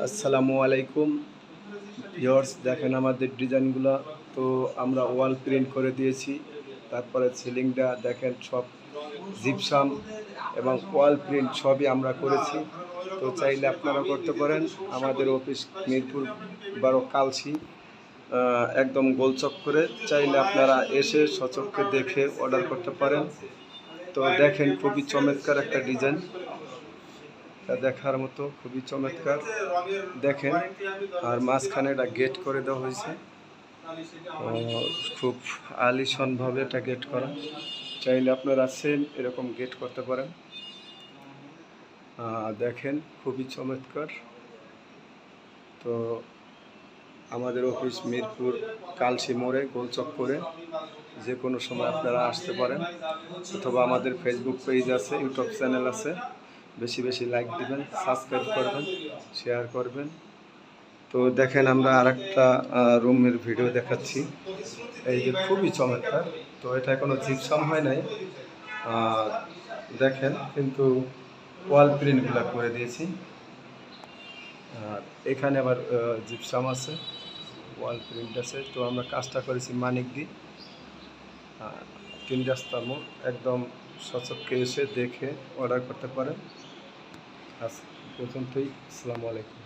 আসসালামু আলাইকুম ভিউয়ার্স, দেখেন আমাদের ডিজাইনগুলো। তো আমরা ওয়াল প্রিন্ট করে দিয়েছি, তারপরে সিলিংটা দেখেন সব জিপসাম এবং ওয়াল প্রিন্ট সবই আমরা করেছি। তো চাইলে আপনারা করতে পারেন। আমাদের অফিস মিরপুর 12 কালসি, একদম গোলচক করে। চাইলে আপনারা এসে সচক্ষে দেখে অর্ডার করতে পারেন। তো দেখেন খুবই চমৎকার একটা ডিজাইন, দেখার মতো খুবই চমৎকার দেখেন। আর মাঝখানে এটা গেট করে দেওয়া হয়েছে, খুব আলিশানভাবে এটা গেট করা। চাইলে আপনারা সেম এরকম গেট করতে পারেন। দেখেন খুবই চমৎকার। তো আমাদের অফিস মিরপুর কালসি মোড়ে গোলচক করে। যে কোনো সময় আপনারা আসতে পারেন, অথবা আমাদের ফেসবুক পেজ আছে, ইউটিউব চ্যানেল আছে। বেশি বেশি লাইক দিবেন, সাবস্ক্রাইব করবেন, শেয়ার করবেন। তো দেখেন আমরা আরেকটা রুমের ভিডিও দেখাচ্ছি। এই যে খুবই চমৎকার। তো এটা কোনো জিপসাম হয় নাই, দেখেন, কিন্তু ওয়াল প্রিন্টগুলো করে দিয়েছি। আর এখানে আবার জিপসাম আছে, ওয়াল প্রিন্ট আছে। তো আমরা কাজটা করেছি মানিক দি, 3 রাস্তার মোড়। একদম সচক্ষে এসে দেখে অর্ডার করতে পারেন। আজ পর্যন্তই। আসসালামু আলাইকুম।